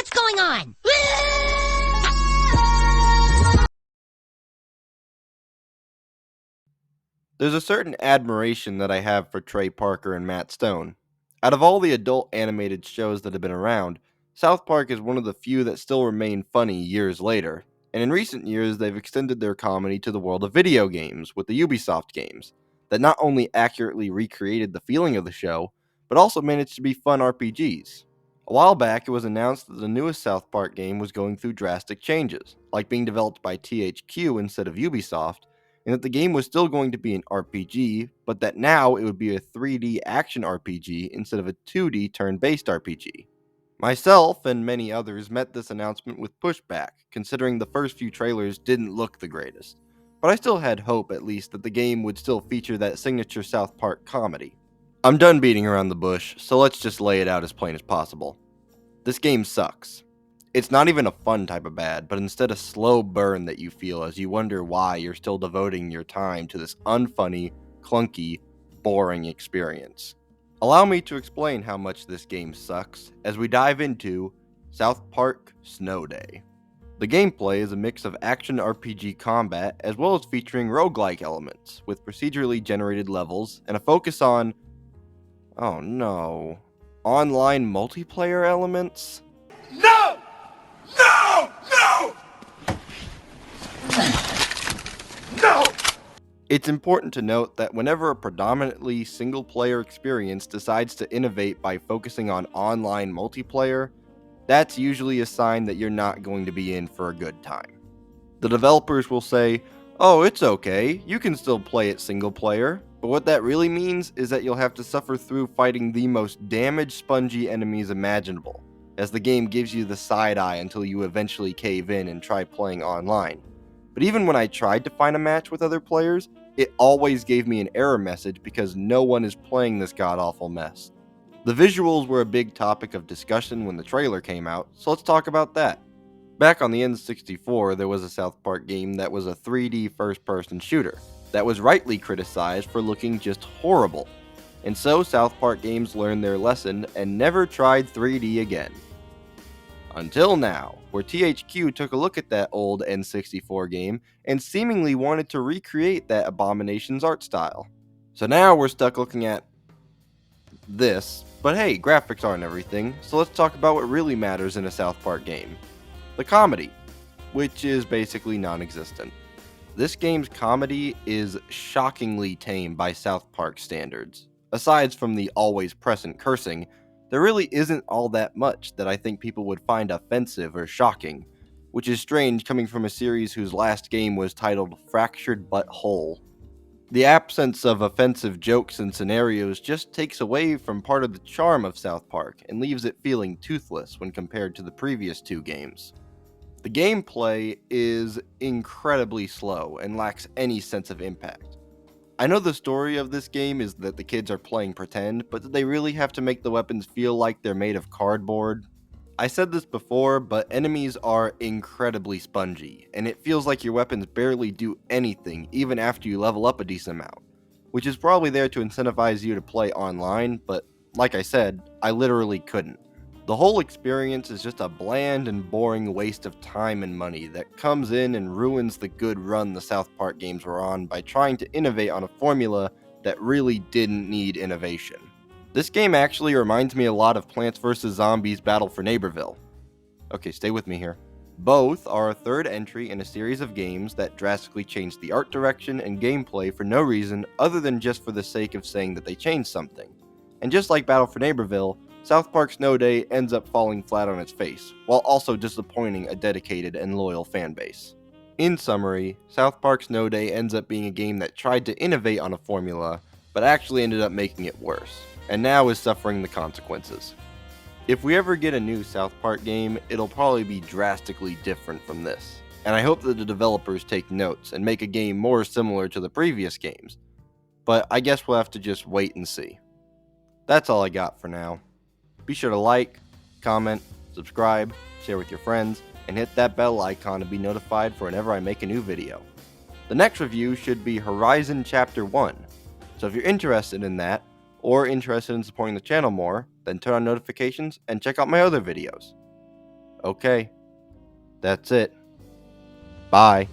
What's going on? There's a certain admiration that I have for Trey Parker and Matt Stone. Out of all the adult animated shows that have been around, South Park is one of the few that still remain funny years later, and in recent years they've extended their comedy to the world of video games with the Ubisoft games, that not only accurately recreated the feeling of the show, but also managed to be fun RPGs. A while back, it was announced that the newest South Park game was going through drastic changes, like being developed by THQ instead of Ubisoft, and that the game was still going to be an RPG, but that now it would be a 3D action RPG instead of a 2D turn-based RPG. Myself and many others met this announcement with pushback, considering the first few trailers didn't look the greatest. But I still had hope, at least, that the game would still feature that signature South Park comedy. I'm done beating around the bush, so let's just lay it out as plain as possible. This game sucks. It's not even a fun type of bad, but instead a slow burn that you feel as you wonder why you're still devoting your time to this unfunny, clunky, boring experience. Allow me to explain how much this game sucks as we dive into South Park Snow Day. The gameplay is a mix of action RPG combat as well as featuring roguelike elements with procedurally generated levels and a focus on, oh no, online multiplayer elements? No! No! No! No! It's important to note that whenever a predominantly single-player experience decides to innovate by focusing on online multiplayer, that's usually a sign that you're not going to be in for a good time. The developers will say, "Oh, it's okay, you can still play it single-player," but what that really means is that you'll have to suffer through fighting the most damaged, spongy enemies imaginable, as the game gives you the side eye until you eventually cave in and try playing online. But even when I tried to find a match with other players, it always gave me an error message because no one is playing this god-awful mess. The visuals were a big topic of discussion when the trailer came out, so let's talk about that. Back on the N64, there was a South Park game that was a 3D first-person shooter that was rightly criticized for looking just horrible. And so South Park games learned their lesson and never tried 3D again. Until now, where THQ took a look at that old N64 game and seemingly wanted to recreate that abomination's art style. So now we're stuck looking at this, but hey, graphics aren't everything, so let's talk about what really matters in a South Park game. The comedy, which is basically non-existent. This game's comedy is shockingly tame by South Park standards. Aside from the always present cursing, there really isn't all that much that I think people would find offensive or shocking, which is strange coming from a series whose last game was titled Fractured But Whole. The absence of offensive jokes and scenarios just takes away from part of the charm of South Park and leaves it feeling toothless when compared to the previous two games. The gameplay is incredibly slow and lacks any sense of impact. I know the story of this game is that the kids are playing pretend, but do they really have to make the weapons feel like they're made of cardboard? I said this before, but enemies are incredibly spongy, and it feels like your weapons barely do anything even after you level up a decent amount, which is probably there to incentivize you to play online, but like I said, I literally couldn't. The whole experience is just a bland and boring waste of time and money that comes in and ruins the good run the South Park games were on by trying to innovate on a formula that really didn't need innovation. This game actually reminds me a lot of Plants vs. Zombies Battle for Neighborville. Okay, stay with me here. Both are a third entry in a series of games that drastically changed the art direction and gameplay for no reason other than just for the sake of saying that they changed something. And just like Battle for Neighborville, South Park Snow Day ends up falling flat on its face, while also disappointing a dedicated and loyal fanbase. In summary, South Park Snow Day ends up being a game that tried to innovate on a formula, but actually ended up making it worse, and now is suffering the consequences. If we ever get a new South Park game, it'll probably be drastically different from this, and I hope that the developers take notes and make a game more similar to the previous games, but I guess we'll have to just wait and see. That's all I got for now. Be sure to like, comment, subscribe, share with your friends, and hit that bell icon to be notified for whenever I make a new video. The next review should be Horizon Chapter 1, so if you're interested in that, or interested in supporting the channel more, then turn on notifications and check out my other videos. Okay, that's it. Bye.